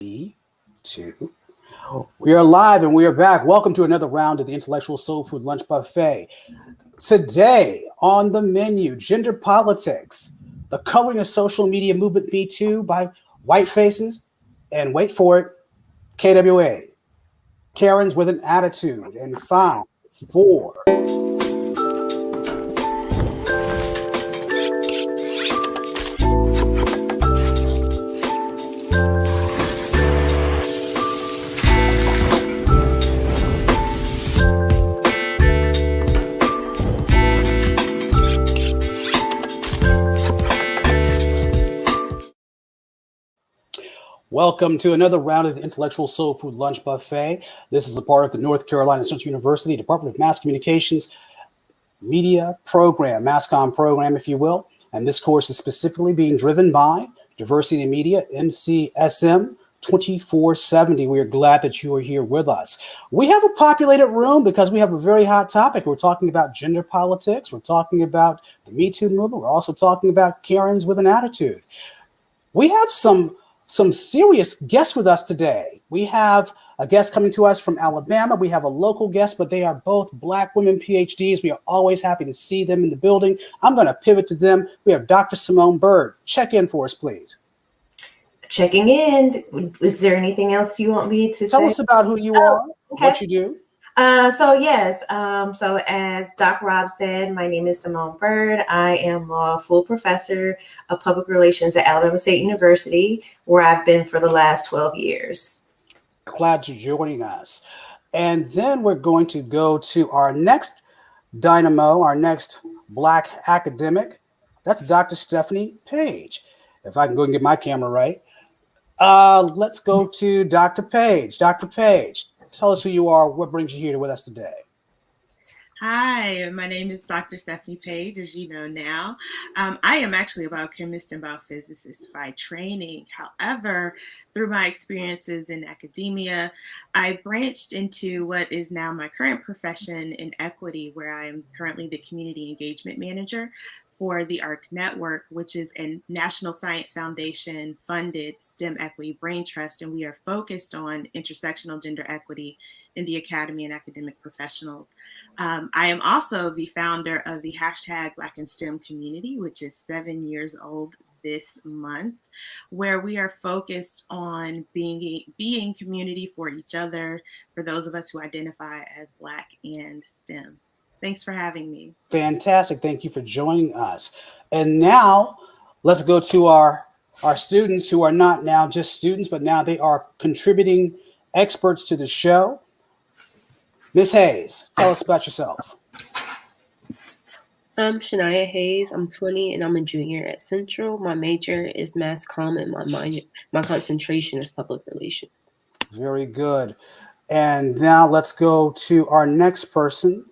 3, 2. We are live and we are back. Welcome to another round of the Intellectual Soul Food Lunch Buffet. Today on the menu, gender politics, the coloring of social media movement Me Too by white faces, and wait for it, KWA, Karens with an attitude. In 5, 4. Welcome to another round of the Intellectual Soul Food Lunch Buffet. This is a part of the North Carolina Central University Department of Mass Communications Media Program, MassCom program, if you will. And this course is specifically being driven by Diversity in Media, MCSM 2470. We are glad that you are here with us. We have a populated room because we have a very hot topic. We're talking about gender politics. We're talking about the Me Too movement. We're also talking about Karens with an attitude. We have some serious guests with us today. We have a guest coming to us from Alabama. We have a local guest, but they are both Black women PhDs. We are always happy to see them in the building. I'm going to pivot to them. We have Dr. Simone Bird. Check in for us, please. Checking in. Is there anything else you want me to say? Tell us about who you are, what you do. So as Doc Rob said, my name is Simone Bird. I am a full professor of public relations at Alabama State University, where I've been for the last 12 years. Glad you're joining us. And then we're going to go to our next dynamo, our next Black academic. That's Dr. Stephanie Page. If I can go and get my camera right. Let's go to Dr. Page. Dr. Page, tell us who you are, what brings you here with us today. Hi, my name is Dr. Stephanie Page, as you know now. I am actually a biochemist and biophysicist by training. However, through my experiences in academia, I branched into what is now my current profession in equity, where I am currently the community engagement manager for the ARC Network, which is a National Science Foundation funded STEM equity brain trust. And we are focused on intersectional gender equity in the academy and academic professionals. I am also the founder of the hashtag Black in STEM community, which is 7 years old this month, where we are focused on being community for each other, for those of us who identify as Black and STEM. Thanks for having me. Fantastic. Thank you for joining us. And now let's go to our students who are not now just students, but now they are contributing experts to the show. Ms. Hayes, tell us about yourself. I'm Shania Hayes. I'm 20 and I'm a junior at Central. My major is mass comm and my concentration is public relations. Very good. And now let's go to our next person.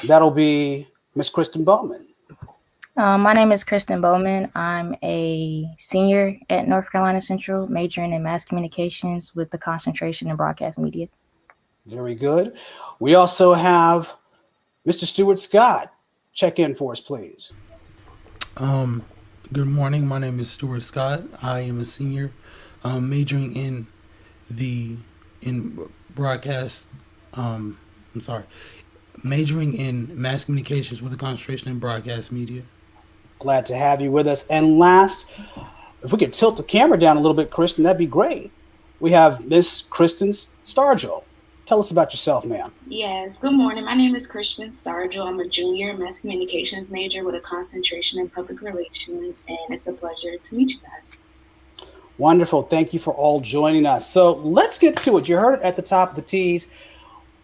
That'll be Miss Kristen Bowman. My name is Kristen Bowman. I'm a senior at North Carolina Central, majoring in mass communications with the concentration in broadcast media. Very good. We also have Mr. Stuart Scott. Check in for us, please. Good morning. My name is Stuart Scott. I am a senior, majoring in broadcast. Majoring in mass communications with a concentration in broadcast media. Glad to have you with us. And last, if we could tilt the camera down a little bit, Kristen, that'd be great. We have Miss Kristen Stargell. Tell us about yourself, ma'am. Yes, good morning. My name is Kristen Stargell. I'm a junior mass communications major with a concentration in public relations, and it's a pleasure to meet you guys. Wonderful. Thank you for all joining us. So let's get to it. You heard it at the top of the tease.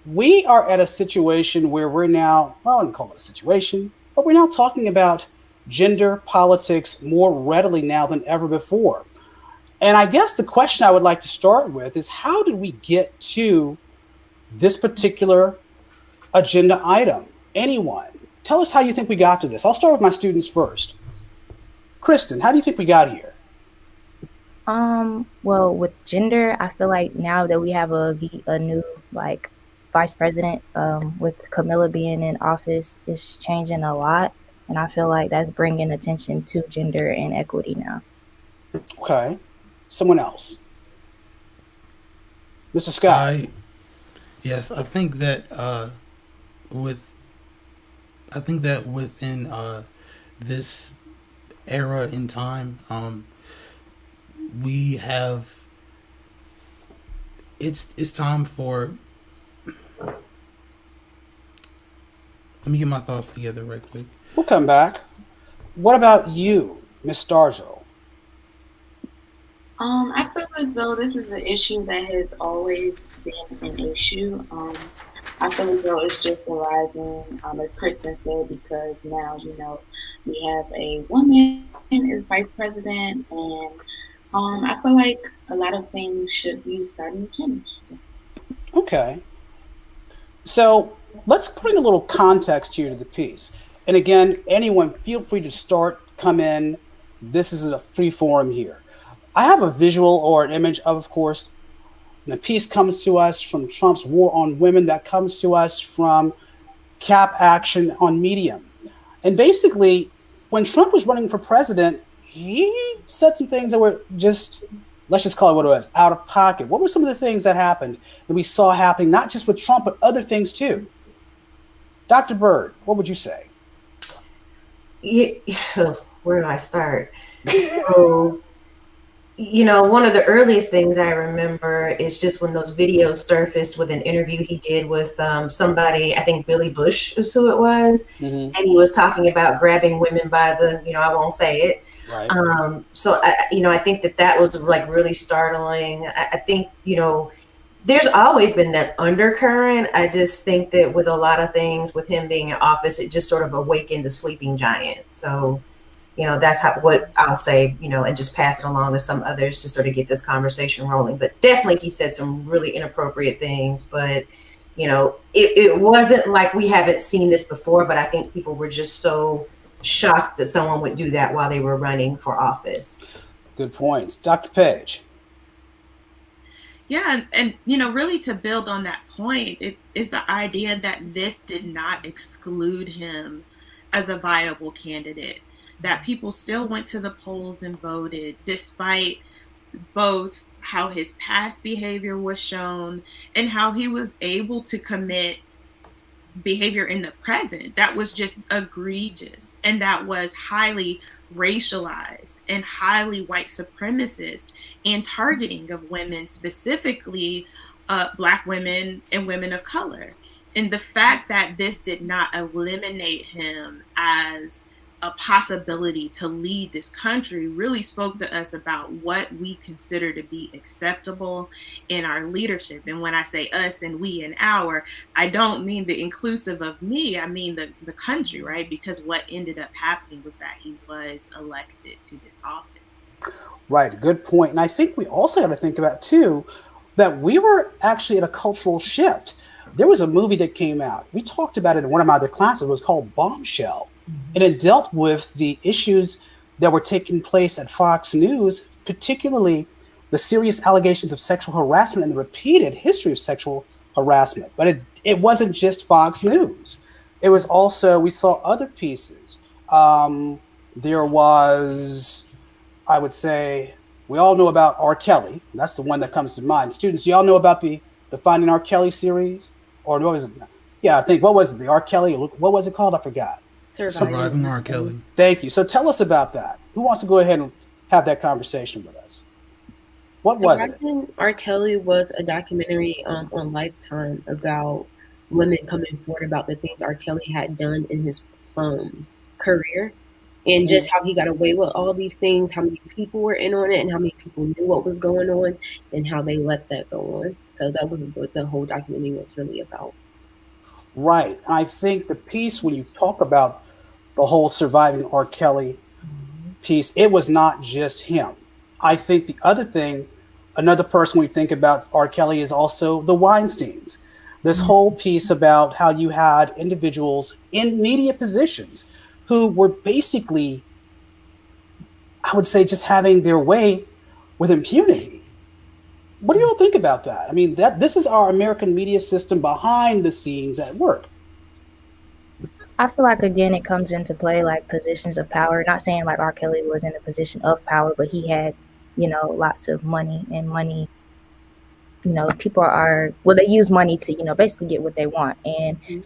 We are at a situation where we're now, well, I wouldn't call it a situation, but we're now talking about gender politics more readily now than ever before. And I guess the question I would like to start with is, how did we get to this particular agenda item? Anyone? Tell us how you think we got to this. I'll start with my students first. Kristen, how do you think we got here? Well, with gender, I feel like now that we have a new vice president, with Camilla being in office, it's changing a lot. And I feel like that's bringing attention to gender and equity now. Okay. Someone else. Mr. Scott. Yes, I think that with I think that within this era in time, we have it's time for. Let me get my thoughts together right quick. We'll come back. What about you, Miss Stargell? I feel as though this is an issue that has always been an issue. I feel as though it's just arising, as Kristen said, because now, we have a woman as vice president, and I feel like a lot of things should be starting to change. Okay. So let's bring a little context here to the piece. And again, anyone, feel free to start, come in. This is a free forum here. I have a visual or an image of course, the piece comes to us from Trump's war on women, that comes to us from Cap Action on Medium. And basically, when Trump was running for president, he said some things that were just, let's just call it what it was, out of pocket. What were some of the things that happened that we saw happening, not just with Trump, but other things too? Dr. Bird, what would you say? Yeah, where do I start? So, one of the earliest things I remember is just when those videos surfaced with an interview he did with somebody, I think Billy Bush is who it was. Mm-hmm. And he was talking about grabbing women by the, I won't say it. Right. So, I think that was like really startling. I think, there's always been that undercurrent. I just think that with a lot of things, with him being in office, it just sort of awakened a sleeping giant. So, that's what I'll say, and just pass it along to some others to sort of get this conversation rolling. But definitely he said some really inappropriate things, but, it wasn't like we haven't seen this before, but I think people were just so shocked that someone would do that while they were running for office. Good points. Dr. Page. Yeah, and really to build on that point, it is the idea that this did not exclude him as a viable candidate, that people still went to the polls and voted despite both how his past behavior was shown and how he was able to commit behavior in the present that was just egregious and that was highly racialized and highly white supremacist and targeting of women, specifically Black women and women of color. And the fact that this did not eliminate him as a possibility to lead this country really spoke to us about what we consider to be acceptable in our leadership. And when I say us and we and our, I don't mean the inclusive of me, I mean the country, right? Because what ended up happening was that he was elected to this office. Right, good point. And I think we also have to think about too, that we were actually at a cultural shift. There was a movie that came out. We talked about it in one of my other classes. It was called Bombshell. And it dealt with the issues that were taking place at Fox News, particularly the serious allegations of sexual harassment and the repeated history of sexual harassment. But it wasn't just Fox News. It was also, we saw other pieces. There was, I would say, we all know about R. Kelly. That's the one that comes to mind. Students, y'all know about the Finding R. Kelly series? Or what was it? Yeah, I think, what was it? The R. Kelly, what was it called? I forgot. Surviving R. Kelly. Thank you. So tell us about that. Who wants to go ahead and have that conversation with us? What was it? R. Kelly was a documentary on Lifetime about women coming forward about the things R. Kelly had done in his career and just how he got away with all these things, how many people were in on it and how many people knew what was going on and how they let that go on. So that was what the whole documentary was really about. Right. I think the piece, when you talk about the whole surviving R. Kelly piece, it was not just him. I think the other thing, another person we think about R. Kelly is also the Weinsteins. This whole piece about how you had individuals in media positions who were basically, I would say, just having their way with impunity. What do you all think about that? I mean, this is our American media system behind the scenes at work. I feel like, again, it comes into play like positions of power. Not saying like R. Kelly was in a position of power, but he had, lots of money, and money people are, well, they use money to, basically get what they want. And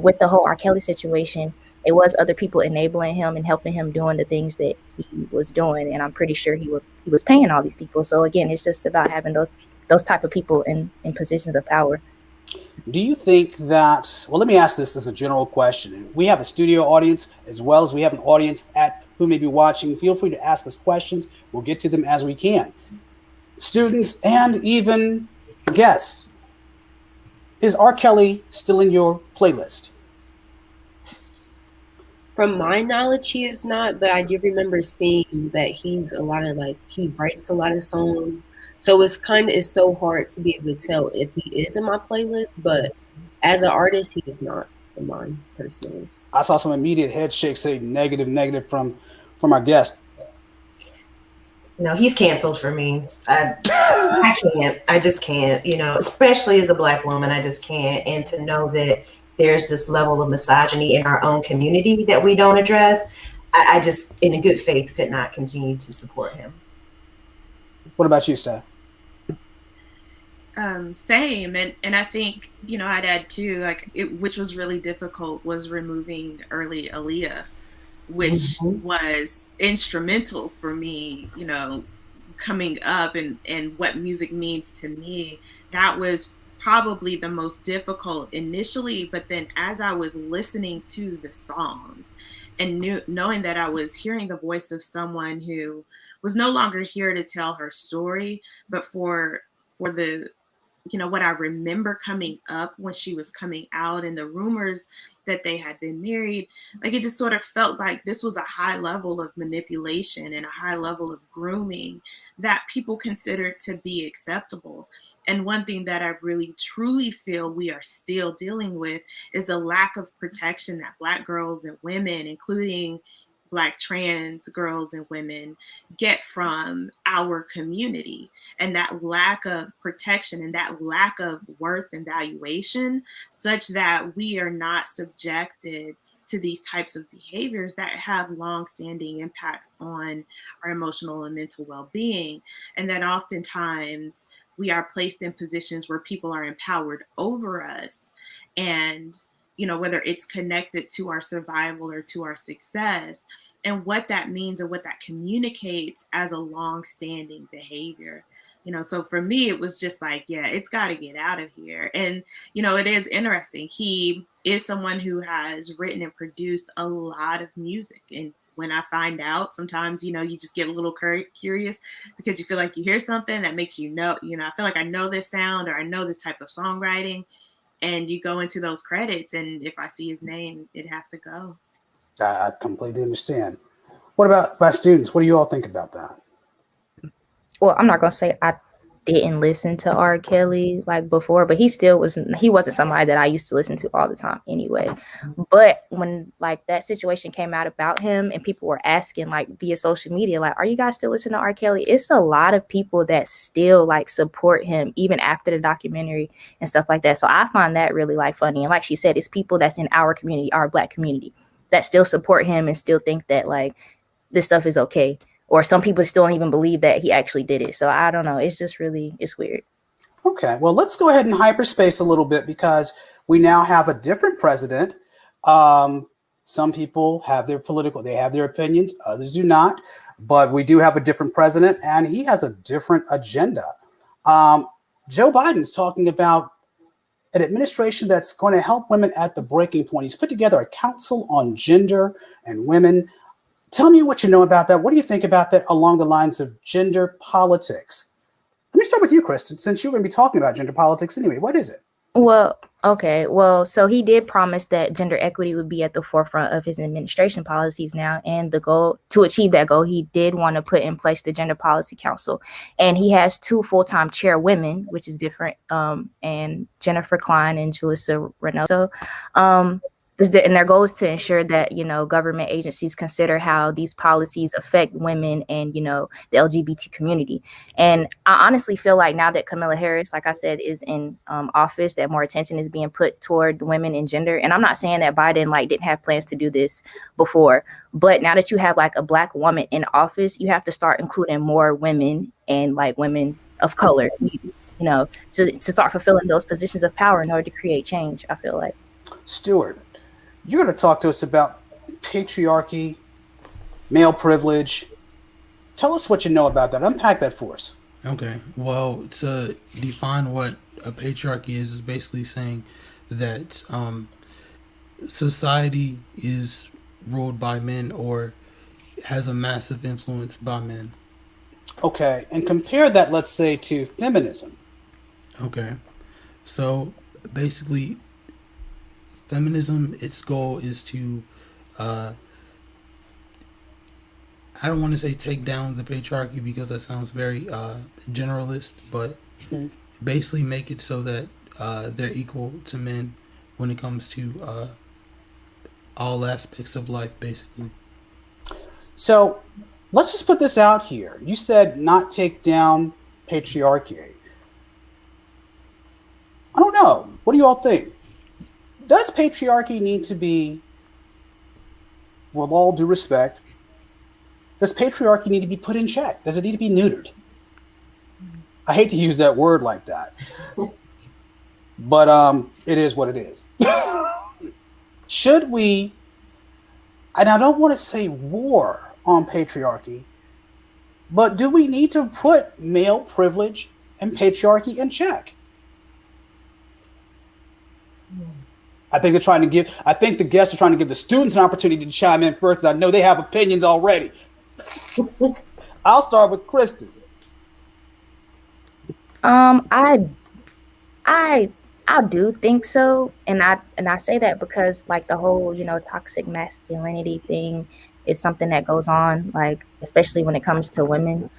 with the whole R. Kelly situation, it was other people enabling him and helping him doing the things that he was doing. And I'm pretty sure he was paying all these people. So again, it's just about having those type of people in positions of power. Do you think that, well, let me ask this as a general question. We have a studio audience as well as we have an audience who may be watching. Feel free to ask us questions. We'll get to them as we can. Students and even guests, is R. Kelly still in your playlist? From my knowledge, he is not, but I do remember seeing that he writes a lot of songs. So it's so hard to be able to tell if he is in my playlist, but as an artist, he is not in mine personally. I saw some immediate head shakes say negative from our guest. No, he's canceled for me. I can't. I just can't, especially as a Black woman, I just can't. And to know that there's this level of misogyny in our own community that we don't address, I just, in a good faith, could not continue to support him. What about you, Steph? Same. And I think, I'd add too, which was really difficult, was removing early Aaliyah, which was instrumental for me, coming up and what music means to me. That was probably the most difficult initially, but then as I was listening to the songs and knowing that I was hearing the voice of someone who was no longer here to tell her story, but for the, what I remember coming up when she was coming out and the rumors that they had been married, it just sort of felt like this was a high level of manipulation and a high level of grooming that people considered to be acceptable. And one thing that I really truly feel we are still dealing with is the lack of protection that Black girls and women, including Black trans girls and women, get from our community, and that lack of protection and that lack of worth and valuation, such that we are not subjected to these types of behaviors that have long-standing impacts on our emotional and mental well-being, and that oftentimes we are placed in positions where people are empowered over us, and whether it's connected to our survival or to our success, and what that means and what that communicates as a long-standing behavior. So for me, it was just it's got to get out of here. And, it is interesting. He is someone who has written and produced a lot of music. And when I find out, sometimes, you just get a little curious because you feel like you hear something that makes I feel like I know this sound or I know this type of songwriting. And you go into those credits, and if I see his name, it has to go. I completely understand. What about my students? What do you all think about that? Well, I'm not going to say I didn't listen to R. Kelly before, but he wasn't somebody that I used to listen to all the time anyway. But when that situation came out about him and people were asking via social media, are you guys still listening to R. Kelly? It's a lot of people that still support him even after the documentary and stuff like that. So I find that really funny. And like she said, it's people that's in our community, our Black community, that still support him and still think that this stuff is okay. Or some people still don't even believe that he actually did it. So I don't know. It's just it's weird. Okay. Well, let's go ahead and hyperspace a little bit because we now have a different president. Some people have they have their opinions. Others do not. But we do have a different president and he has a different agenda. Joe Biden's talking about an administration that's going to help women at the breaking point. He's put together a council on gender and women. Tell me what you know about that. What do you think about that along the lines of gender politics? Let me start with you, Kristen, since you're going to be talking about gender politics anyway. What is it? Well, okay. Well, so he did promise that gender equity would be at the forefront of his administration policies now. And the goal to achieve that goal, he did want to put in place the Gender Policy Council. And he has 2 full-time chairwomen, which is different, and Jennifer Klein and Julissa Reynoso. And their goal is to ensure that, government agencies consider how these policies affect women and, the LGBT community. And I honestly feel like now that Kamala Harris, like I said, is in office, that more attention is being put toward women and gender. And I'm not saying that Biden didn't have plans to do this before, but now that you have a Black woman in office, you have to start including more women and women of color. to start fulfilling those positions of power in order to create change, I feel like. Stuart, you're going to talk to us about patriarchy, male privilege. Tell us what you know about that. Unpack that for us. Okay. Well, to define what a patriarchy is basically saying that society is ruled by men or has a massive influence by men. Okay, and compare that, let's say, to feminism. Okay. So basically, feminism, its goal is to, I don't want to say take down the patriarchy because that sounds very generalist, but basically make it so that they're equal to men when it comes to all aspects of life, basically. So let's just put this out here. You said not take down patriarchy. I don't know. What do you all think? Does patriarchy need to be, with all due respect, does patriarchy need to be put in check? Does it need to be neutered? I hate to use that word like that, but it is what it is. Should we, and I don't want to say war on patriarchy, but do we need to put male privilege and patriarchy in check? I think the guests are trying to give the students an opportunity to chime in first, because I know they have opinions already. I'll start with Kristen. I do think so, and I say that because like the whole toxic masculinity thing is something that goes on, like especially when it comes to women.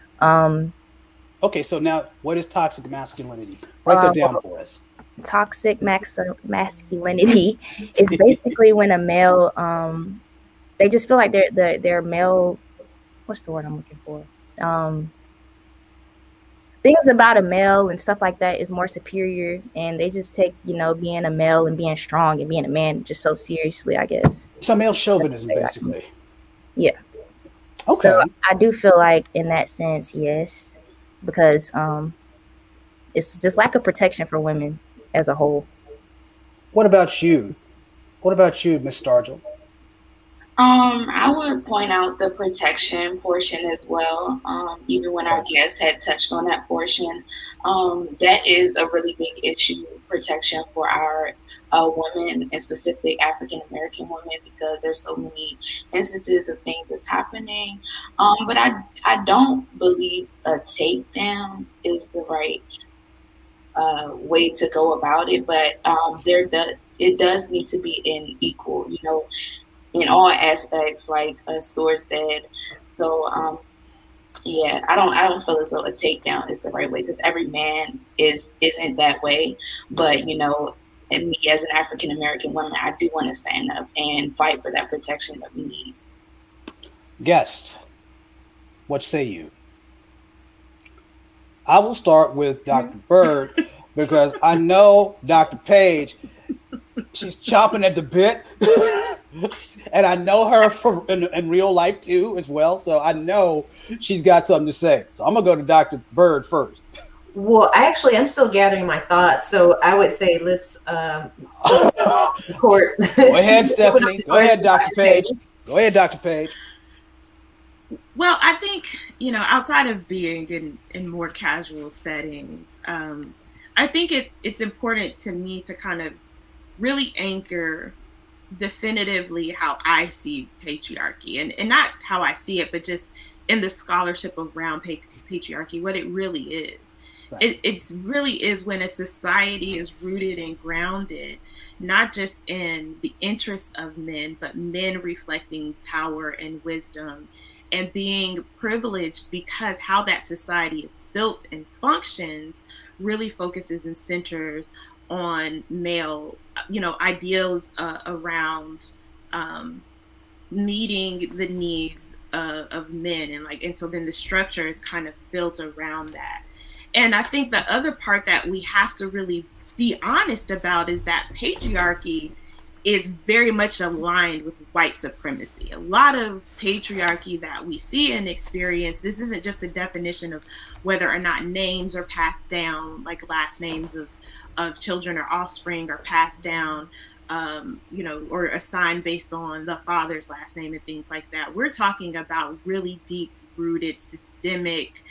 Okay, so now what is toxic masculinity? Break that down for us. Toxic masculinity is basically when a male they just feel like they're male. What's the word I'm looking for? Things about a male and stuff like that is more superior, and they just take being a male and being strong and being a man just so seriously, I guess. So male chauvinism, basically. Yeah. Okay. So I do feel like in that sense, yes, because it's just lack of protection for women as a whole. What about you? Miss Stargell? I would point out the protection portion as well. Even when our guests had touched on that portion, that is a really big issue, protection for our women, and specific African American women, because there's so many instances of things that's happening. But I don't believe a takedown is the right way to go about it. But it does need to be in equal, in all aspects, like Stuart said. So yeah, I don't feel as though a takedown is the right way, because every man isn't that way. But and me as an African American woman, I do want to stand up and fight for that protection that we need. Guest, what say you? I will start with Dr. Bird because I know Dr. Page, she's chomping at the bit. And I know her in real life too as well. So I know she's got something to say. So I'm going to go to Dr. Bird first. Well, actually, I'm still gathering my thoughts. So I would say let's court. Go ahead, Stephanie. Go ahead, Dr. Page. Go ahead, Dr. Page. Well, I think, outside of being in more casual settings, I think it's important to me to kind of really anchor definitively how I see patriarchy, and not how I see it, but just in the scholarship around patriarchy, what it really is. Right. It really is when a society is rooted and grounded, not just in the interests of men, but men reflecting power and wisdom and being privileged, because how that society is built and functions really focuses and centers on male, ideals around meeting the needs of men, and so then the structure is kind of built around that. And I think the other part that we have to really be honest about is that patriarchy is very much aligned with white supremacy. A lot of patriarchy that we see and experience, this isn't just the definition of whether or not names are passed down, like last names of children or offspring are passed down, or assigned based on the father's last name and things like that. We're talking about really deep rooted systemic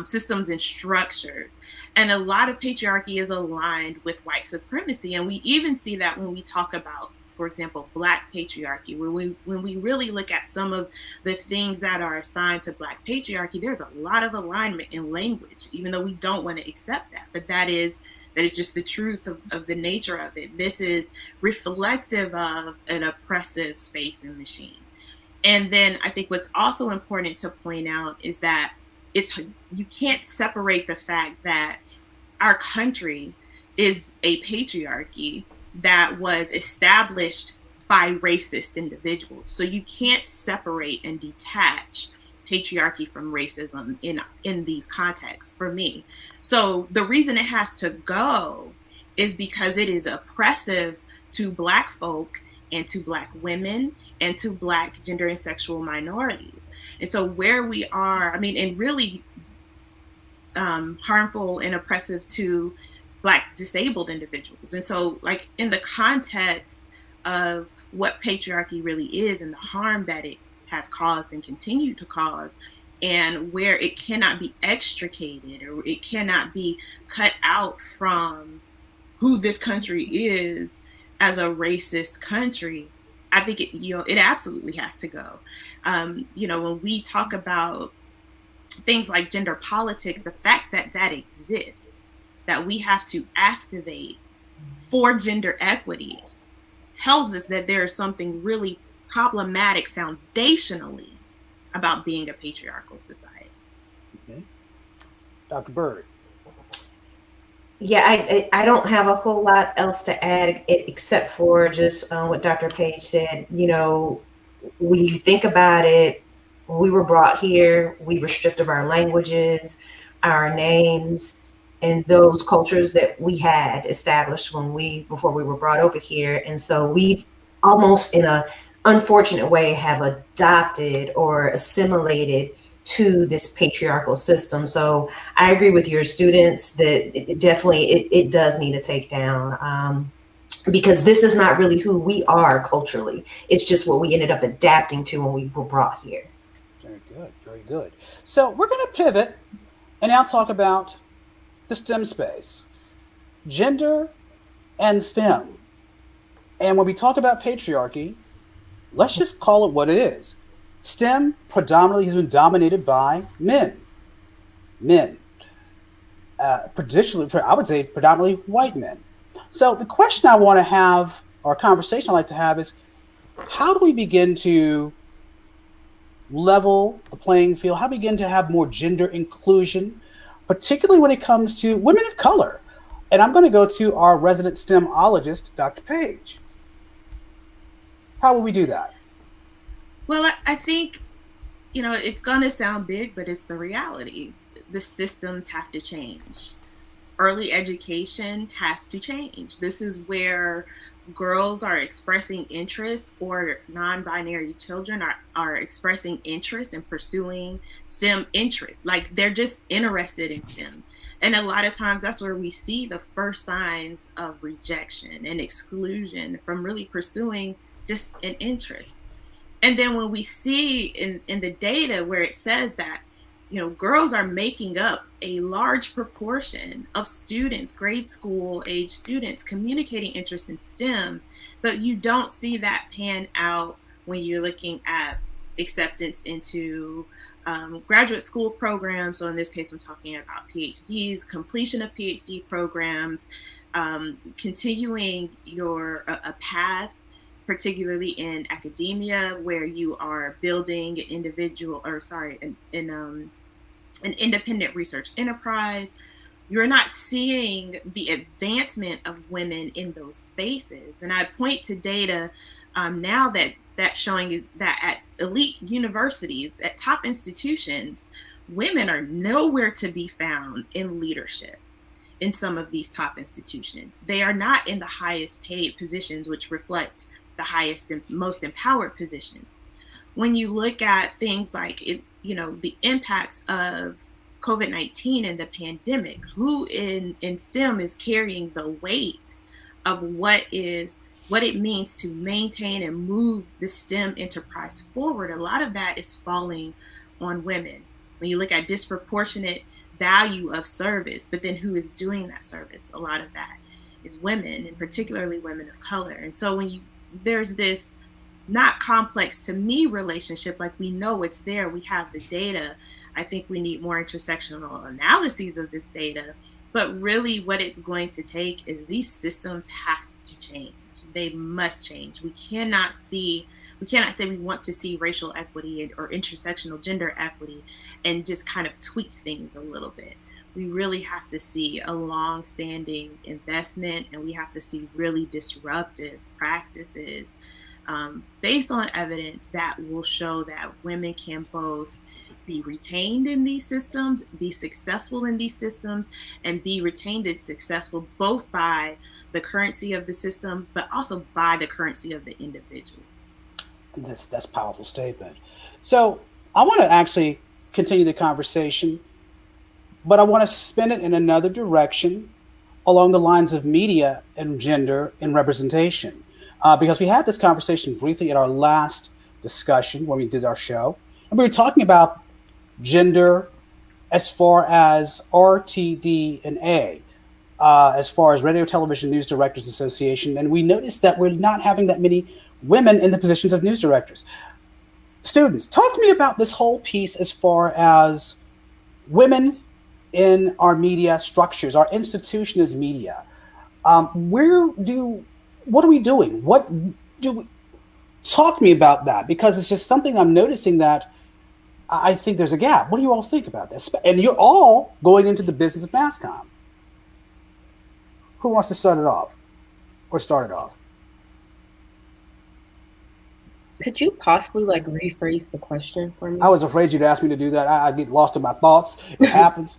systems and structures. And a lot of patriarchy is aligned with white supremacy. And we even see that when we talk about, for example, Black patriarchy, when we really look at some of the things that are assigned to Black patriarchy, there's a lot of alignment in language, even though we don't want to accept that. But that is just the truth of the nature of it. This is reflective of an oppressive space and machine. And then I think what's also important to point out is that you can't separate the fact that our country is a patriarchy that was established by racist individuals. So you can't separate and detach patriarchy from racism in these contexts for me. So the reason it has to go is because it is oppressive to Black folk and to Black women and to Black gender and sexual minorities. And so where we are, and really harmful and oppressive to Black disabled individuals. And so like in the context of what patriarchy really is and the harm that it has caused and continue to cause, and where it cannot be extricated or it cannot be cut out from who this country is as a racist country, I think it absolutely has to go. When we talk about things like gender politics, the fact that that exists, that we have to activate for gender equity, tells us that there is something really problematic foundationally about being a patriarchal society. Okay. Dr. Bird. Yeah, I don't have a whole lot else to add except for just what Dr. Page said. When you think about it, we were brought here, we were stripped of our languages, our names, and those cultures that we had established before we were brought over here. And so we've almost in a unfortunate way have adopted or assimilated to this patriarchal system. So I agree with your students that it does need to take down, because this is not really who we are culturally. It's just what we ended up adapting to when we were brought here. Very good, very good. So we're going to pivot and now talk about the STEM space, gender and STEM. And when we talk about patriarchy, let's just call it what it is. STEM predominantly has been dominated by men. Traditionally, I would say predominantly white men. So the question I want to have, or a conversation I'd like to have, is how do we begin to level the playing field? How do we begin to have more gender inclusion, particularly when it comes to women of color? And I'm going to go to our resident STEMologist, Dr. Page. How will we do that? Well, I think, it's going to sound big, but it's the reality. The systems have to change. Early education has to change. This is where girls are expressing interest, or non-binary children are expressing interest in pursuing STEM interest. Like they're just interested in STEM. And a lot of times that's where we see the first signs of rejection and exclusion from really pursuing just an interest. And then when we see in the data where it says that, girls are making up a large proportion of students, grade school age students, communicating interest in STEM, but you don't see that pan out when you're looking at acceptance into graduate school programs. So in this case, I'm talking about PhDs, completion of PhD programs, continuing a path, particularly in academia, where you are building an independent research enterprise. You're not seeing the advancement of women in those spaces. And I point to data now that's showing that at elite universities, at top institutions, women are nowhere to be found in leadership. in some of these top institutions. They are not in the highest paid positions, which reflect the highest and most empowered positions. When you look at things like the impacts of COVID-19 and the pandemic, who in STEM is carrying the weight of what it means to maintain and move the STEM enterprise forward? A lot of that is falling on women. When you look at disproportionate value of service, but then who is doing that service? A lot of that is women, and particularly women of color. And so there's this not complex to me relationship, like we know it's there, we have the data. I think we need more intersectional analyses of this data, but really what it's going to take is these systems have to change. They must change. We cannot say we want to see racial equity or intersectional gender equity and just kind of tweak things a little bit. We really have to see a long-standing investment, and we have to see really disruptive practices based on evidence that will show that women can both be retained in these systems, be successful in these systems, and be retained and successful both by the currency of the system, but also by the currency of the individual. That's a powerful statement. So I want to actually continue the conversation, but I want to spin it in another direction along the lines of media and gender and representation. Because we had this conversation briefly at our last discussion when we did our show, and we were talking about gender as far as RTD and A, as far as Radio Television News Directors Association, and we noticed that we're not having that many women in the positions of news directors. Students, talk to me about this whole piece as far as women in our media structures, our institution as media. What are we doing? Talk to me about that, because it's just something I'm noticing that I think there's a gap. What do you all think about this? And you're all going into the business of mass comm. Who wants to start it off? Could you possibly rephrase the question for me? I was afraid you'd ask me to do that. I get lost in my thoughts. It happens.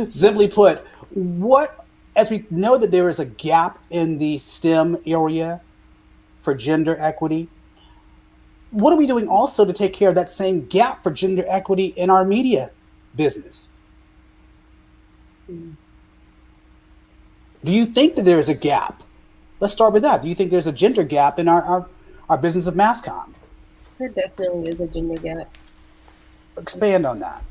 Simply put, as we know that there is a gap in the STEM area for gender equity, what are we doing also to take care of that same gap for gender equity in our media business? Do you think that there is a gap? Let's start with that. Do you think there's a gender gap in our business of mass comm? There definitely is a gender gap. Expand on that.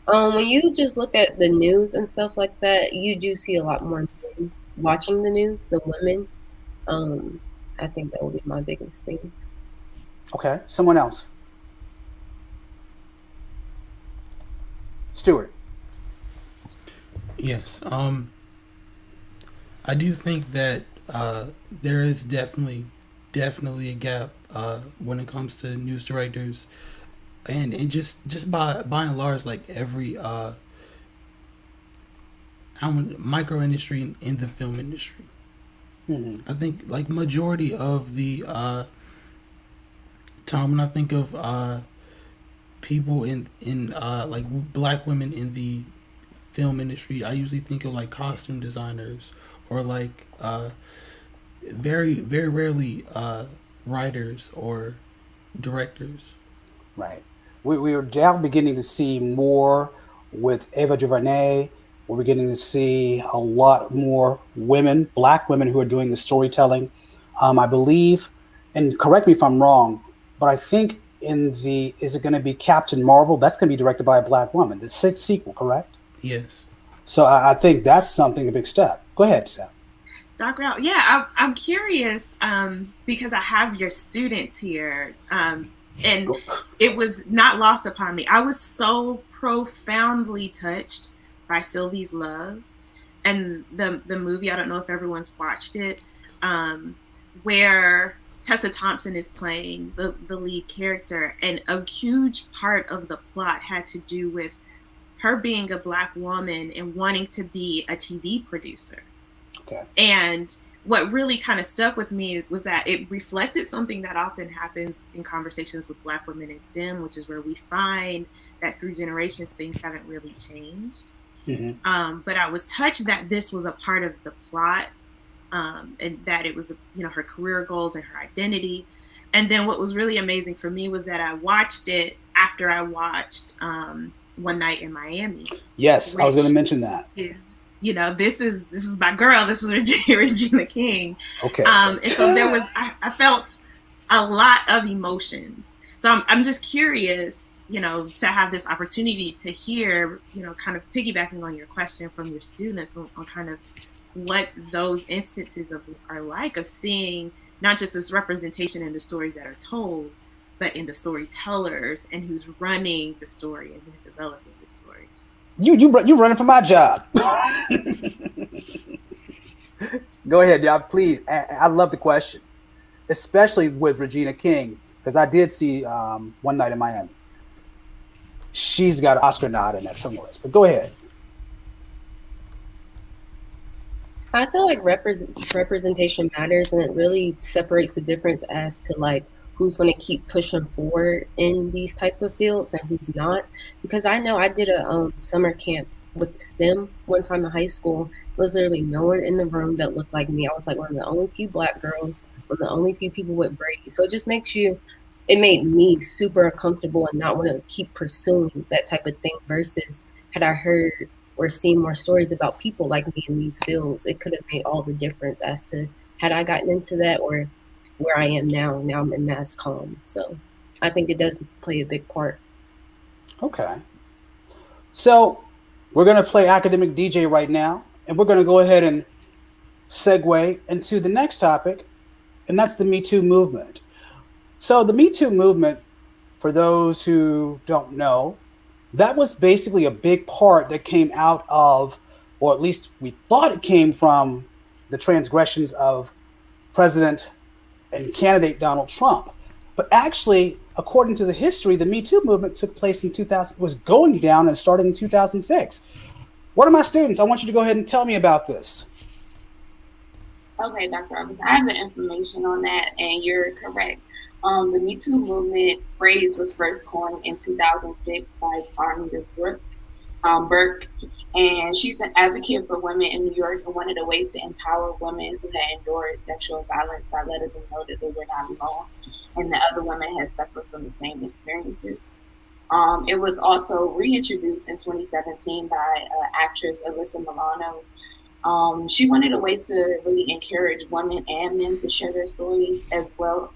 When you just look at the news and stuff like that, you do see a lot more men watching the news than women. I think that will be my biggest thing. Okay, someone else. Stuart. Yes. I do think that there is definitely a gap when it comes to news directors, and just by and large, like every micro industry in the film industry. Mm-hmm. I think like majority of the time when I think of people in like black women in the film industry, I usually think of like costume designers or like very, very rarely writers or directors. Right. We are now beginning to see more with Ava DuVernay. We're beginning to see a lot more women, black women, who are doing the storytelling. I believe, and correct me if I'm wrong, but I think is it going to be Captain Marvel? That's going to be directed by a black woman. The sixth sequel, correct? Yes. So I think that's something, a big step. Go ahead, Sam. Dr. Al, yeah, I'm curious because I have your students here, and it was not lost upon me. I was so profoundly touched by Sylvie's Love and the movie. I don't know if everyone's watched it, where Tessa Thompson is playing the lead character, and a huge part of the plot had to do with her being a black woman and wanting to be a TV producer. Okay. And what really kind of stuck with me was that it reflected something that often happens in conversations with black women in STEM, which is where we find that through generations, things haven't really changed. But I was touched that this was a part of the plot, and that it was, her career goals and her identity. And then what was really amazing for me was that I watched it after I watched One Night in Miami. Yes, I was going to mention that. This is my girl. This is Regina King. Okay. And so there was, I felt a lot of emotions. So I'm just curious, to have this opportunity to hear, kind of piggybacking on your question from your students on kind of what those instances are like of seeing not just this representation in the stories that are told, but in the storytellers and who's running the story and who's developing the story. You running for my job. Go ahead, y'all, please. I love the question, especially with Regina King, because I did see One Night in Miami. She's got an Oscar nod in that somewhere, but go ahead. I feel like representation matters, and it really separates the difference as to like who's going to keep pushing forward in these type of fields and who's not. Because I know I did a summer camp with STEM one time in high school. There was literally no one in the room that looked like me. I was like one of the only few Black girls, one of the only few people with braids. So it just it made me super uncomfortable and not want to keep pursuing that type of thing, versus had I heard or seen more stories about people like me in these fields, it could have made all the difference as to had I gotten into that or where I am now. Now I'm in mass comm. So I think it does play a big part. Okay. So we're going to play Academic DJ right now, and we're going to go ahead and segue into the next topic, and that's the Me Too movement. So the Me Too movement, for those who don't know, that was basically a big part that came out of, or at least we thought it came from, the transgressions of President and candidate Donald Trump. But actually, according to the history, the Me Too movement took place in 2000, was going down and started in 2006. One of my students, I want you to go ahead and tell me about this. Okay, Dr. Robinson, I have the information on that, and you're correct. The Me Too movement phrase was first coined in 2006 by Tarnia Burke, and she's an advocate for women in New York and wanted a way to empower women who had endured sexual violence by letting them know that they were not alone and that other women had suffered from the same experiences. It was also reintroduced in 2017 by actress Alyssa Milano. She wanted a way to really encourage women and men to share their stories as well,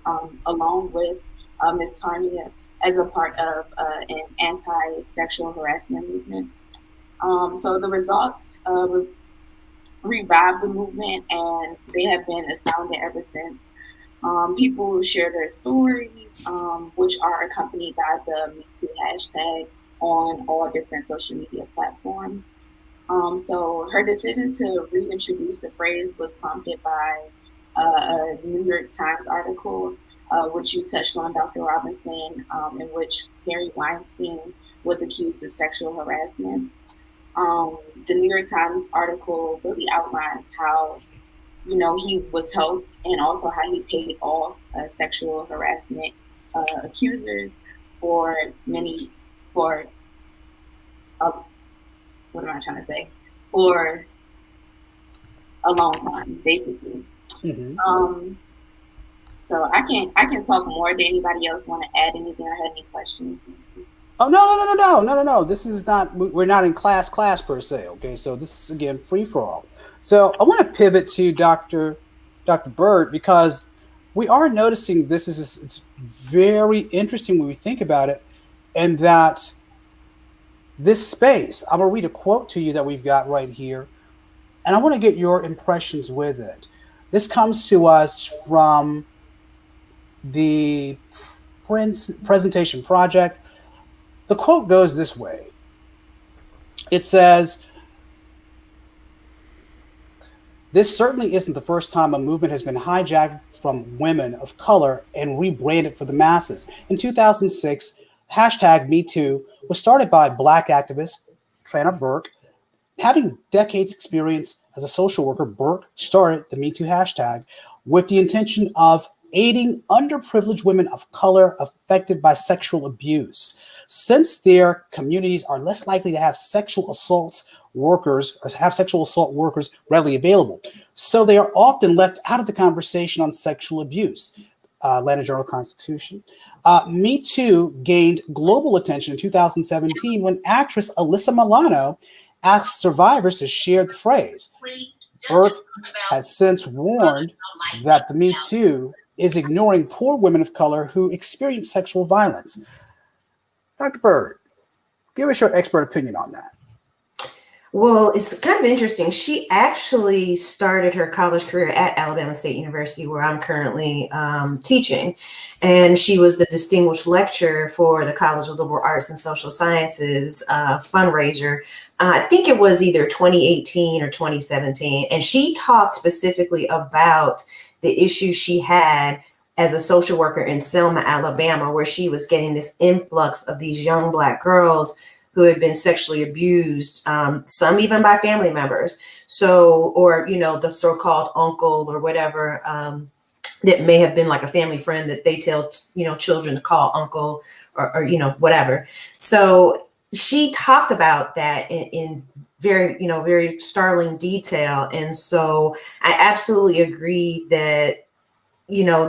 along with Ms. Tarnia as a part of an anti-sexual harassment movement. So the results revived the movement, and they have been astounding ever since. People share their stories, which are accompanied by the MeToo hashtag on all different social media platforms. So her decision to reintroduce the phrase was prompted by a New York Times article, which you touched on, Dr. Robinson, in which Harry Weinstein was accused of sexual harassment. The New York Times article really outlines how, he was helped and also how he paid off sexual harassment accusers for for a long time, basically. Mm-hmm. So I can talk more. Did anybody else want to add anything or have any questions? Oh, no. This is not, we're not in class per se. Okay. So this is, again, free for all. So I want to pivot to Dr. Bird, because we are noticing it's very interesting when we think about it, and that this space, I'm going to read a quote to you that we've got right here, and I want to get your impressions with it. This comes to us from the Presentation Project. The quote goes this way. It says, "This certainly isn't the first time a movement has been hijacked from women of color and rebranded for the masses. In 2006, hashtag #MeToo was started by Black activist Tarnia Burke. Having decades experience as a social worker, Burke started the MeToo hashtag with the intention of aiding underprivileged women of color affected by sexual abuse." since their communities are less likely to have sexual assault workers readily available. So they are often left out of the conversation on sexual abuse. Atlanta Journal-Constitution. Me Too gained global attention in 2017 when actress Alyssa Milano asked survivors to share the phrase. Burke has since warned that the Me Too is ignoring poor women of color who experience sexual violence. Dr. Bird, give us your expert opinion on that. Well, it's kind of interesting. She actually started her college career at Alabama State University, where I'm currently teaching. And she was the distinguished lecturer for the College of Liberal Arts and Social Sciences fundraiser. I think it was either 2018 or 2017. And she talked specifically about the issues she had as a social worker in Selma, Alabama, where she was getting this influx of these young Black girls who had been sexually abused, some even by family members. So, or, the so-called uncle or whatever, that may have been like a family friend that they tell, children to call uncle or whatever. So she talked about that in very, very startling detail. And so I absolutely agree that,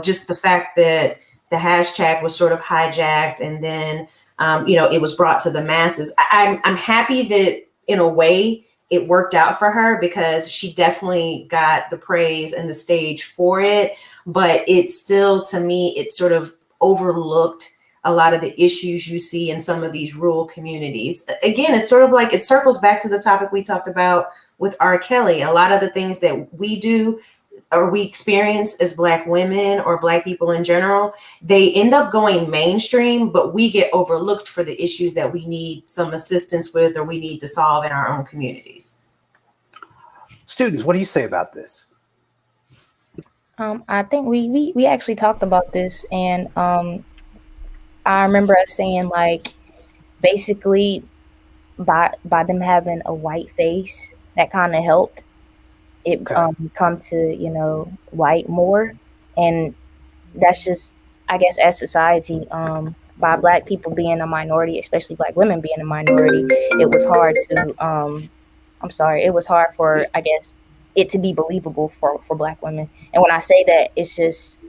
just the fact that the hashtag was sort of hijacked and then it was brought to the masses. I'm happy that in a way it worked out for her, because she definitely got the praise and the stage for it. But it's still, to me, it sort of overlooked a lot of the issues you see in some of these rural communities. Again, it's sort of like it circles back to the topic we talked about with R. Kelly. A lot of the things that we do or we experience as Black women or Black people in general, they end up going mainstream, but we get overlooked for the issues that we need some assistance with or we need to solve in our own communities. Students, what do you say about this? I think we actually talked about this, and I remember us saying, like, basically by them having a white face, that kind of helped it come to white more. And that's just, I guess, as society, by Black people being a minority, especially Black women being a minority, it was hard to it was hard for, I guess, it to be believable for Black women. And when I say that, it's just,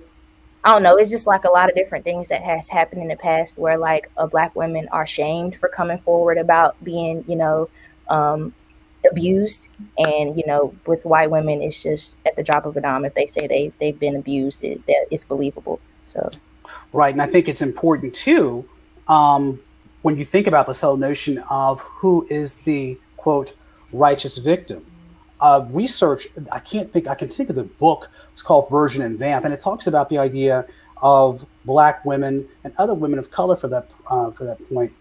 I don't know, it's just like a lot of different things that has happened in the past where like Black women are shamed for coming forward about being abused, and with white women it's just at the drop of a dime. If they say they've been abused, it's believable. So right. And I think it's important too, when you think about this whole notion of who is the quote righteous victim. Research, I can think of the book. It's called Virgin and Vamp, and it talks about the idea of Black women and other women of color for that point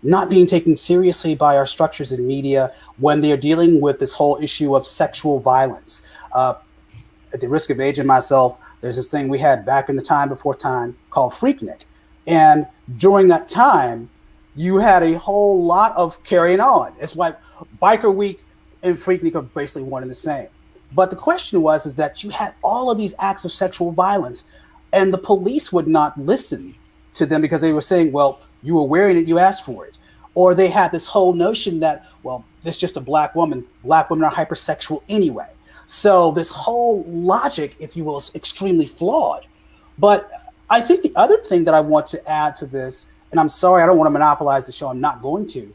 not being taken seriously by our structures and media when they're dealing with this whole issue of sexual violence. At the risk of aging myself, there's this thing we had back in the time before time called Freaknik. And during that time, you had a whole lot of carrying on. It's like Biker Week and Freaknik are basically one and the same. But the question is that you had all of these acts of sexual violence, and the police would not listen to them because they were saying, well, you were wearing it, you asked for it. Or they had this whole notion that, well, this is just a Black woman. Black women are hypersexual anyway. So this whole logic, if you will, is extremely flawed. But I think the other thing that I want to add to this, and I'm sorry, I don't want to monopolize the show, I'm not going to,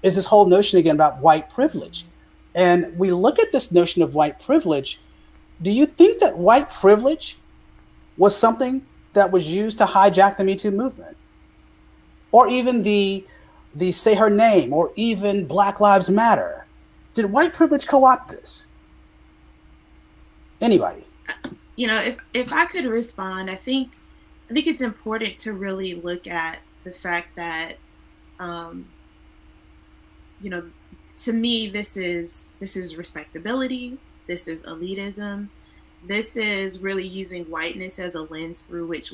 is this whole notion again about white privilege. And we look at this notion of white privilege. Do you think that white privilege was something that was used to hijack the Me Too movement? Or even the Say Her Name, or even Black Lives Matter? Did white privilege co-opt this? Anybody? If I could respond, I think it's important to really look at the fact that, to me, this is respectability. This is elitism. This is really using whiteness as a lens through which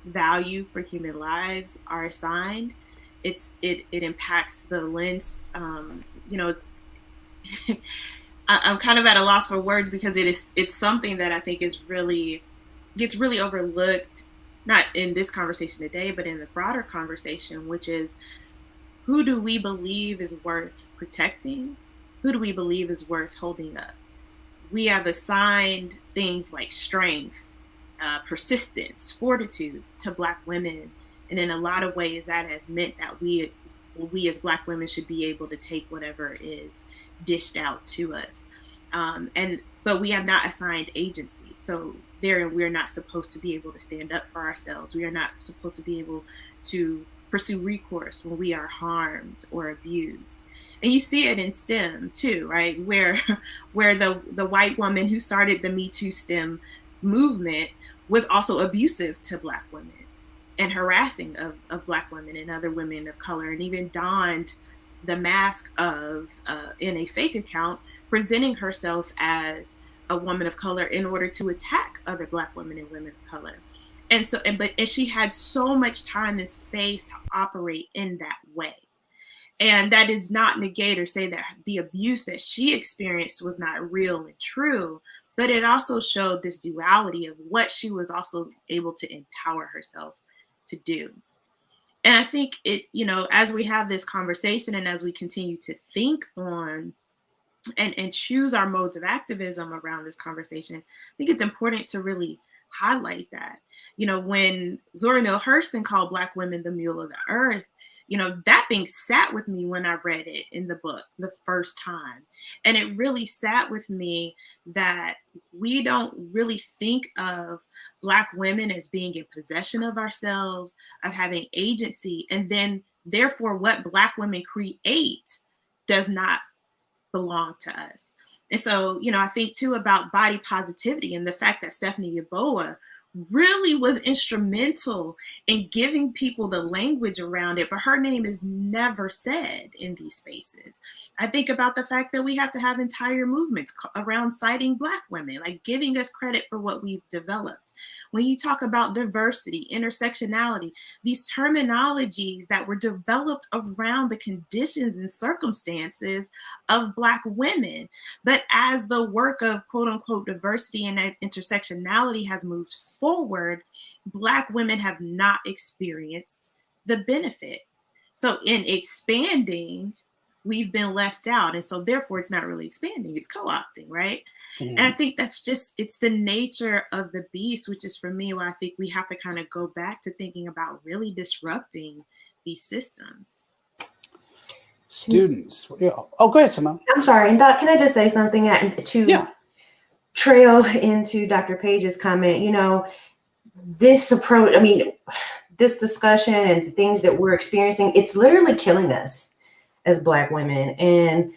value for human lives are assigned. It impacts the lens. I'm kind of at a loss for words because it's something that I think gets really overlooked not in this conversation today, but in the broader conversation, which is, who do we believe is worth protecting? Who do we believe is worth holding up? We have assigned things like strength, persistence, fortitude to Black women. And in a lot of ways, that has meant that we as Black women should be able to take whatever is dished out to us. But we have not assigned agency. So therein, we're not supposed to be able to stand up for ourselves. We are not supposed to be able to pursue recourse when we are harmed or abused. And you see it in STEM too, right? Where the white woman who started the Me Too STEM movement was also abusive to Black women and harassing of Black women and other women of color, and even donned the mask of, in a fake account, presenting herself as a woman of color in order to attack other Black women and women of color. And so, but she had so much time and space to operate in that way. And that does not negate or say that the abuse that she experienced was not real and true, but it also showed this duality of what she was also able to empower herself to do. And I think it, as we have this conversation and as we continue to think on and choose our modes of activism around this conversation, I think it's important to really highlight that. When Zora Neale Hurston called Black women the mule of the earth, that thing sat with me when I read it in the book the first time. And it really sat with me that we don't really think of Black women as being in possession of ourselves, of having agency, and then therefore what Black women create does not belong to us. And so, I think too about body positivity and the fact that Stephanie Yeboah really was instrumental in giving people the language around it, but her name is never said in these spaces. I think about the fact that we have to have entire movements around citing Black women, like giving us credit for what we've developed. When you talk about diversity, intersectionality, these terminologies that were developed around the conditions and circumstances of Black women. But as the work of quote unquote diversity and intersectionality has moved forward, Black women have not experienced the benefit. So in expanding, we've been left out. And so therefore it's not really expanding, it's co-opting, right? Mm-hmm. And I think that's it's the nature of the beast, which is for me why I think we have to kind of go back to thinking about really disrupting these systems. Students. Oh, go ahead, Simone. I'm sorry. And Doc, can I just say something to trail into Dr. Page's comment? This approach, this discussion and the things that we're experiencing, it's literally killing us as Black women. And,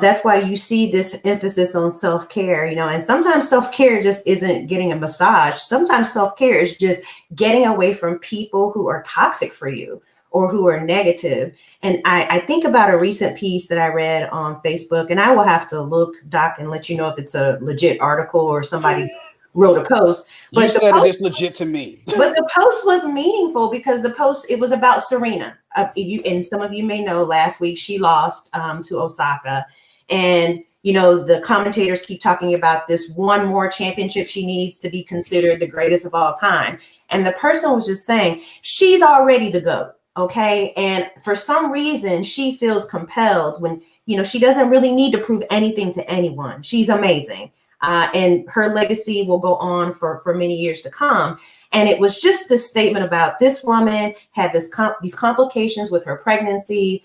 that's why you see this emphasis on self-care, and sometimes self-care just isn't getting a massage. Sometimes self-care is just getting away from people who are toxic for you or who are negative. And I think about a recent piece that I read on Facebook, and I will have to look, Doc, and let you know if it's a legit article or somebody wrote a post. But you said it is legit to me. But the post was meaningful because it was about Serena. And some of you may know last week she lost to Osaka. And, the commentators keep talking about this one more championship she needs to be considered the greatest of all time. And the person was just saying, she's already the GOAT. Okay. And for some reason, she feels compelled when, she doesn't really need to prove anything to anyone. She's amazing. And her legacy will go on for many years to come. And it was just this statement about this woman had these complications with her pregnancy.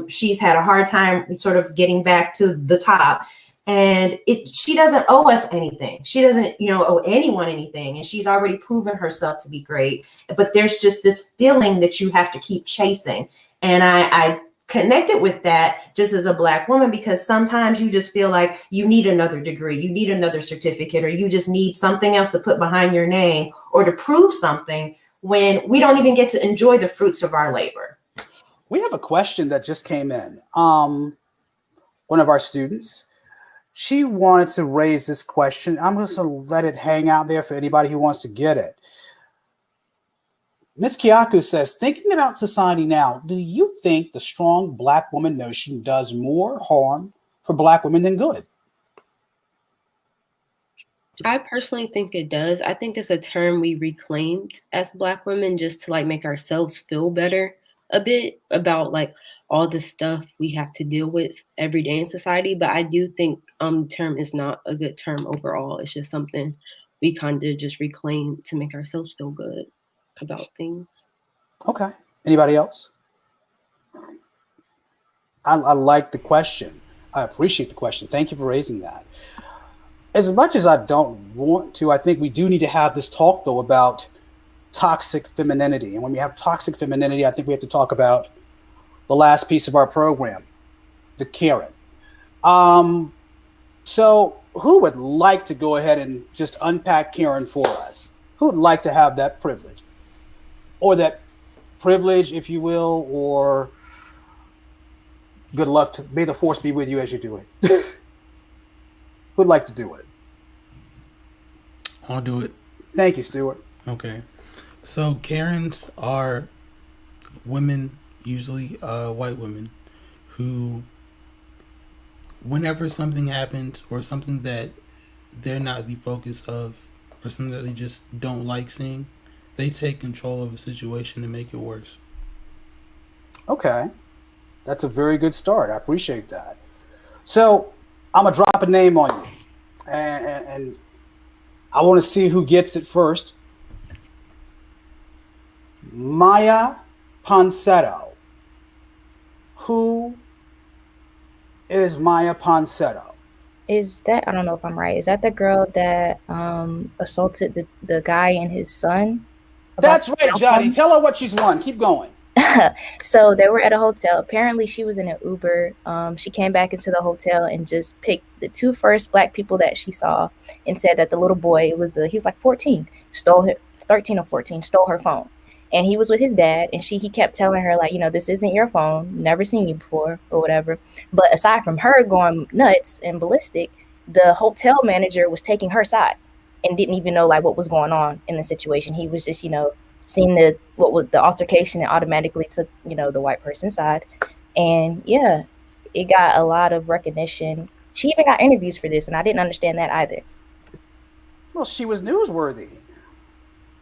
She's had a hard time sort of getting back to the top. And she doesn't owe us anything. She doesn't, owe anyone anything. And she's already proven herself to be great. But there's just this feeling that you have to keep chasing. And I connected with that just as a Black woman, because sometimes you just feel like you need another degree, you need another certificate, or you just need something else to put behind your name or to prove something when we don't even get to enjoy the fruits of our labor. We have a question that just came in. One of our students, she wanted to raise this question. I'm just going to let it hang out there for anybody who wants to get it. Ms. Kyaku says, thinking about society now, do you think the strong Black woman notion does more harm for Black women than good? I personally think it does. I think it's a term we reclaimed as Black women just to like make ourselves feel better a bit about like all the stuff we have to deal with every day in society. But I do think the term is not a good term overall. It's just something we kind of just reclaim to make ourselves feel good about things. Okay. Anybody else? I like the question. I appreciate the question. Thank you for raising that. As much as I don't want to, I think we do need to have this talk, though, about toxic femininity. And when we have toxic femininity, I think we have to talk about the last piece of our program, the Karen. So who would like to go ahead and just unpack Karen for us? Who would like to have that privilege? Or that privilege, if you will, or good luck. May the force be with you as you do it. Who'd like to do it? I'll do it. Thank you, Stuart. Okay. So Karens are women, usually white women, who, whenever something happens or something that they're not the focus of or something that they just don't like seeing, they take control of a situation and make it worse. Okay. That's a very good start. I appreciate that. So I'm going to drop a name on you. And I want to see who gets it first. Maya Ponsetto. Who is Maya Ponsetto? Is that, I don't know if I'm right, is that the girl that assaulted the guy and his son? That's right, Johnny. Tell her what she's won. Keep going. So they were at a hotel. Apparently she was in an Uber. She came back into the hotel and just picked the two first Black people that she saw and said that the little boy, he was like 14, 13 or 14, stole her phone. And he was with his dad, and he kept telling her, like, this isn't your phone, never seen you before or whatever. But aside from her going nuts and ballistic, the hotel manager was taking her side and didn't even know like what was going on in the situation. He was just, seeing the altercation and automatically took, the white person's side. And yeah, it got a lot of recognition. She even got interviews for this, and I didn't understand that either. Well, she was newsworthy.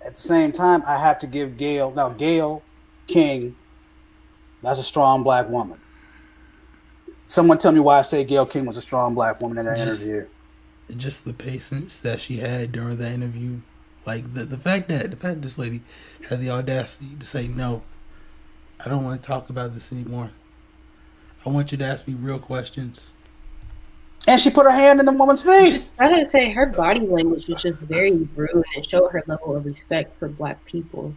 At the same time, I have to give Gayle King, that's a strong Black woman. Someone tell me why I say Gayle King was a strong Black woman in that interview. Just the patience that she had during that interview. Like the fact that this lady had the audacity to say, no, I don't want to talk about this anymore. I want you to ask me real questions. And she put her hand in the woman's face. I would say her body language was just very rude and showed her level of respect for Black people.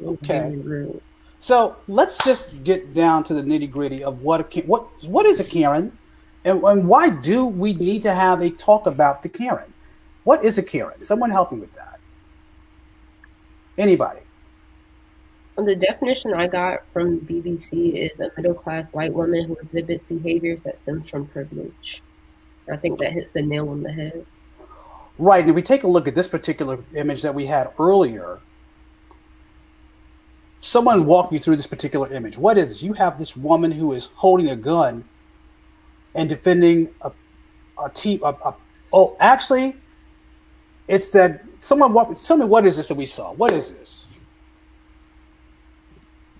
Okay. Very rude. So let's just get down to the nitty gritty of what is a Karen, and why do we need to have a talk about the Karen? What is a Karen? Someone help me with that. Anybody? The definition I got from BBC is a middle-class white woman who exhibits behaviors that stems from privilege. I think that hits the nail on the head. Right. And if we take a look at this particular image that we had earlier, someone walk me through this particular image. What is it? You have this woman who is holding a gun and defending actually, it's that someone tell me, what is this that we saw? What is this?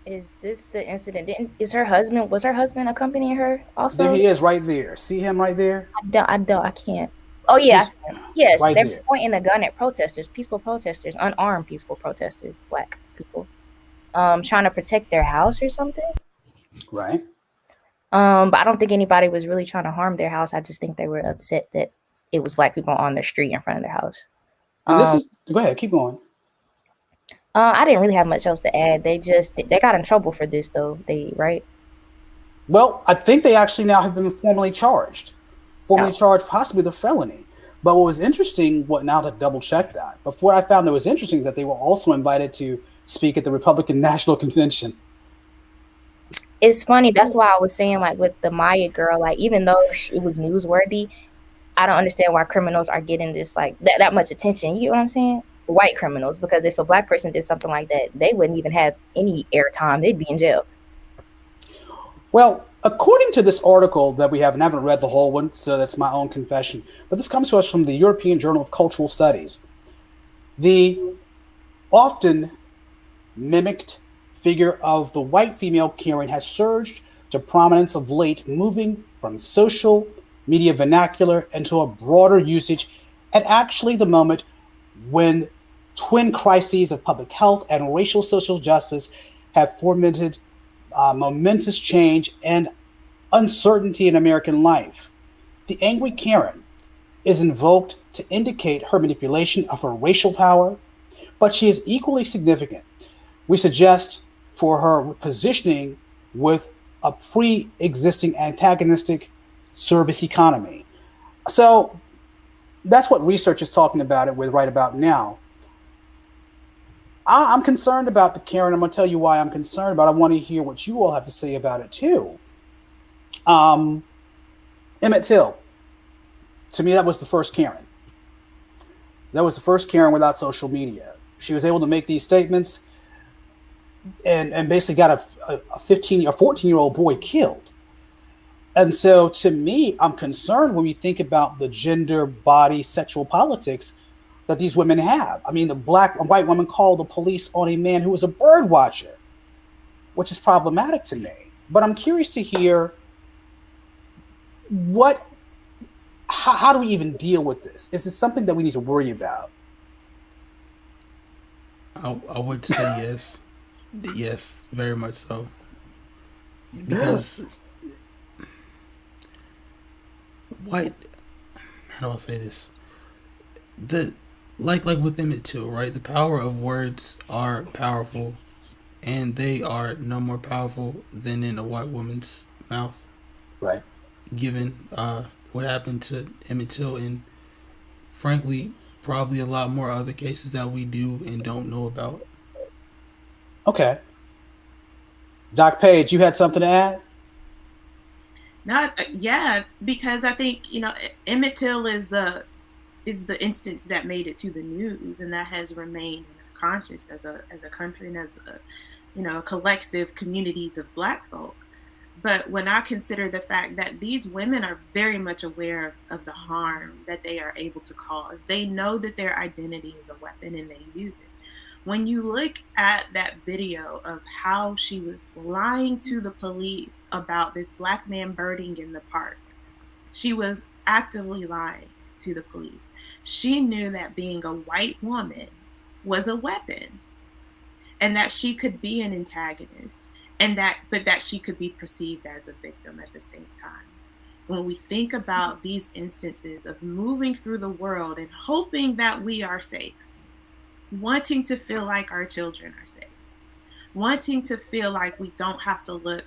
Is this the incident? Was her husband accompanying her also? There he is right there. See him right there? I can't. Oh yeah, yes. Right They're there. pointing a gun at protesters, peaceful protesters, unarmed peaceful protesters, Black people, trying to protect their house or something. Right. But I don't think anybody was really trying to harm their house. I just think they were upset that it was Black people on the street in front of their house. And go ahead, keep going. I didn't really have much else to add. They got in trouble for this though. Right? Well, I think they actually now have been formally charged, possibly the felony. But what was interesting, now to double check that, but what I found that was interesting that they were also invited to speak at the Republican National Convention. It's funny. That's why I was saying, like, with the Maya girl, like, even though it was newsworthy, I don't understand why criminals are getting this, like, that much attention. You know what I'm saying? White criminals, because if a Black person did something like that, they wouldn't even have any airtime. They'd be in jail. Well, According to this article that we have, and I haven't read the whole one, so that's my own confession, but this comes to us from the European Journal of Cultural Studies. The often mimicked figure of the white female Karen has surged to prominence of late, moving from social media vernacular into a broader usage at actually the moment when twin crises of public health and racial social justice have fomented momentous change and uncertainty in American life. The angry Karen is invoked to indicate her manipulation of her racial power, but she is equally significant. We suggest for her positioning with a pre-existing antagonistic service economy. So that's what research is talking about it with right about now. I'm concerned about the Karen. I'm going to tell you why I'm concerned about it. I want to hear what you all have to say about it too. Emmett Till. To me, that was the first Karen. That was the first Karen without social media. She was able to make these statements and basically got a 15 or 14-year-old boy killed. And so to me, I'm concerned when we think about the gender, body, sexual politics that these women have. I mean, a white woman called the police on a man who was a bird watcher, which is problematic to me. But I'm curious to hear how do we even deal with this? Is this something that we need to worry about? I would say yes. Yes, very much so. Because how do I say this? Like with Emmett Till, right? The power of words are powerful, and they are no more powerful than in a white woman's mouth. Right. Given what happened to Emmett Till, and frankly, probably a lot more other cases that we do and don't know about. Okay. Doc Page, you had something to add? Yeah, because I think, Emmett Till is the instance that made it to the news, and that has remained in our conscious as a country and as a collective communities of Black folk. But when I consider the fact that these women are very much aware of the harm that they are able to cause, they know that their identity is a weapon and they use it. When you look at that video of how she was lying to the police about this Black man birding in the park, she was actively lying to the police. She knew that being a white woman was a weapon and that she could be an antagonist, but that she could be perceived as a victim at the same time. When we think about these instances of moving through the world and hoping that we are safe, wanting to feel like our children are safe, wanting to feel like we don't have to look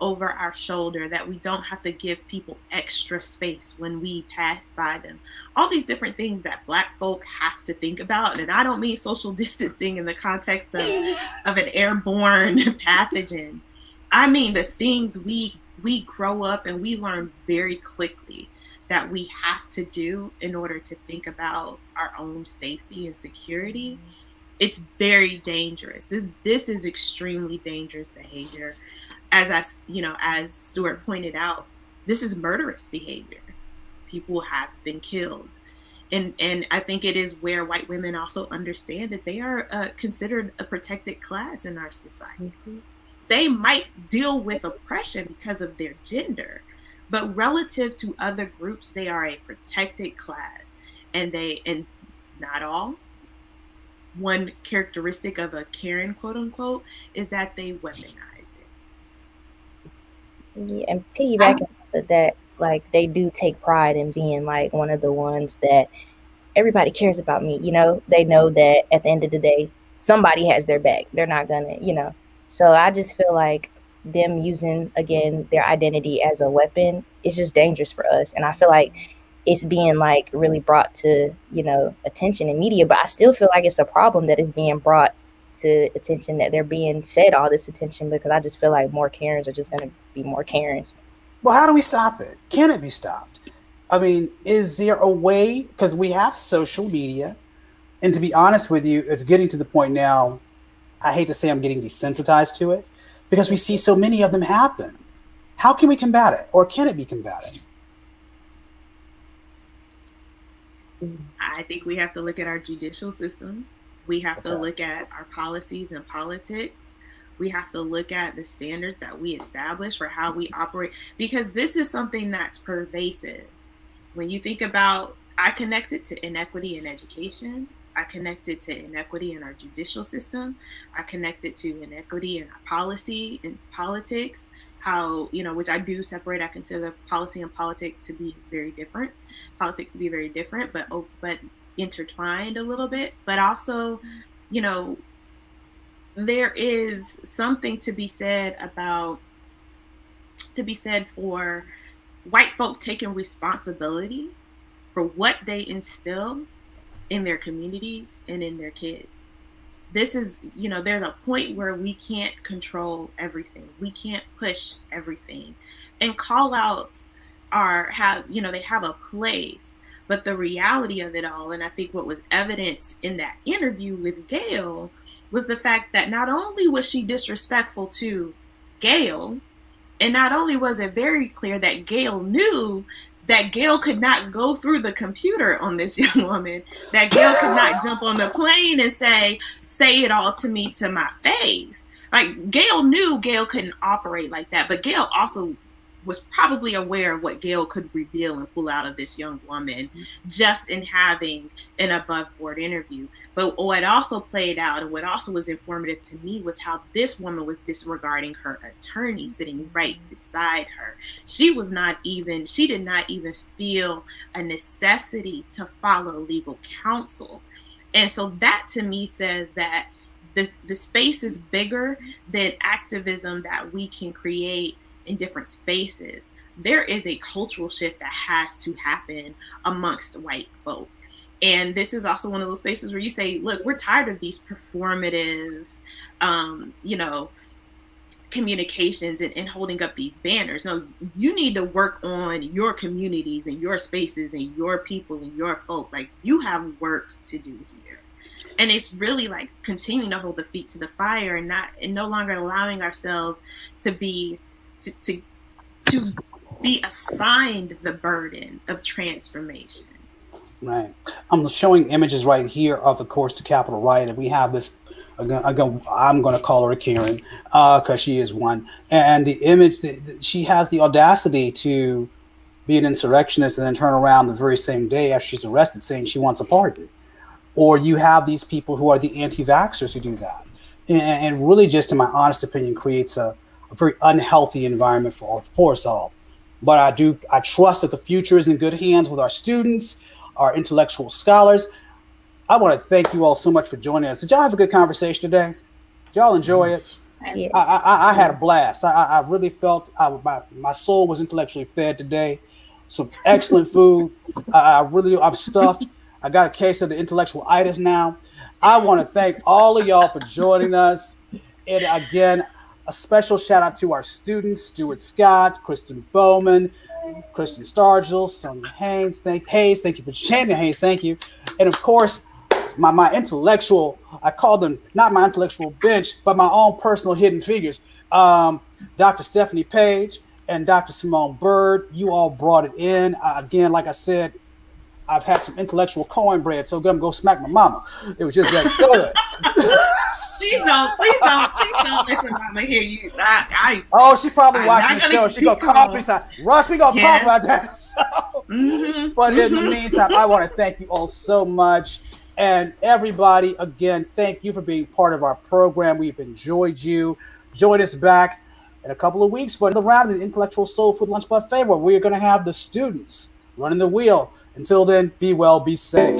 over our shoulder, that we don't have to give people extra space when we pass by them. All these different things that Black folk have to think about. And I don't mean social distancing in the context of an airborne pathogen. I mean the things we grow up and we learn very quickly that we have to do in order to think about our own safety and security. It's very dangerous. This is extremely dangerous behavior. As Stuart pointed out, this is murderous behavior. People have been killed. And I think it is where white women also understand that they are considered a protected class in our society. Mm-hmm. They might deal with oppression because of their gender, but relative to other groups, they are a protected class. And not all. One characteristic of a Karen, quote unquote, is that they weaponize. Yeah, and piggybacking off of that, like, they do take pride in being like one of the ones that everybody cares about me. They know that at the end of the day, somebody has their back. They're not gonna, So I just feel like them using, again, their identity as a weapon is just dangerous for us. And I feel like it's being like really brought to, attention in media, but I still feel like it's a problem that is being brought to attention, that they're being fed all this attention, because I just feel like more Karens are just going to be more Karens. Well, how do we stop it? Can it be stopped? I mean, is there a way? Because we have social media, and to be honest with you, it's getting to the point now, I hate to say I'm getting desensitized to it, because we see so many of them happen. How can we combat it, or can it be combated? I think we have to look at our judicial system. We have to look at our policies and politics. We have to look at the standards that we establish for how we operate, because this is something that's pervasive. When you think about, I connect it to inequity in education. I connect it to inequity in our judicial system. I connect it to inequity in our policy and politics. How, which I do separate. I consider policy and politics to be very different. Politics to be very different, but intertwined a little bit. But also, there is something to be said for white folk taking responsibility for what they instill in their communities and in their kids. This is, there's a point where we can't control everything. We can't push everything. And call outs they have a place. But the reality of it all, and I think what was evidenced in that interview with Gayle, was the fact that not only was she disrespectful to Gayle, and not only was it very clear that Gayle knew that Gayle could not go through the computer on this young woman, that Gayle could not jump on the plane and say it all to me to my face. Like, Gayle knew Gayle couldn't operate like that, but Gayle also was probably aware of what Gayle could reveal and pull out of this young woman just in having an above board interview. But what also played out, and what also was informative to me, was how this woman was disregarding her attorney sitting right beside her. She did not even feel a necessity to follow legal counsel. And so that to me says that the space is bigger than activism that we can create in different spaces. There is a cultural shift that has to happen amongst white folk. And this is also one of those spaces where you say, look, we're tired of these performative, communications and holding up these banners. No, you need to work on your communities and your spaces and your people and your folk. Like, you have work to do here. And it's really like continuing to hold the feet to the fire and no longer allowing ourselves to be assigned the burden of transformation. Right. I'm showing images right here of course, the Capitol riot, and we have this. I'm going to call her a Karen because she is one. And the image she has the audacity to be an insurrectionist and then turn around the very same day after she's arrested saying she wants a pardon. Or you have these people who are the anti-vaxxers who do that, and really, just in my honest opinion, creates a very unhealthy environment for us all. But I trust that the future is in good hands with our students, our intellectual scholars. I want to thank you all so much for joining us. Did y'all have a good conversation today? Did y'all enjoy it? Yes. I had a blast. I really felt my soul was intellectually fed today. Some excellent food. I'm stuffed. I got a case of the intellectual itis now. I want to thank all of y'all for joining us. And again, a special shout out to our students, Stuart Scott, Kristen Bowman, Kristen Stargell, Sonia Haynes. Thank you for Shannon Haynes. Thank you. And of course, my intellectual, I call them not my intellectual bench, but my own personal hidden figures. Dr. Stephanie Page and Dr. Simone Bird, you all brought it in. Again, like I said, I've had some intellectual cornbread, so I'm gonna go smack my mama. It was just that good. Please don't let your mama hear you. She probably watched the show. She gonna call me. Russ, we gonna talk about that. So, But in the meantime, I want to thank you all so much. And everybody, again, thank you for being part of our program. We've enjoyed you. Join us back in a couple of weeks for another round of the Intellectual Soul Food Lunch Buffet, where we're going to have the students running the wheel. Until then, be well, be safe.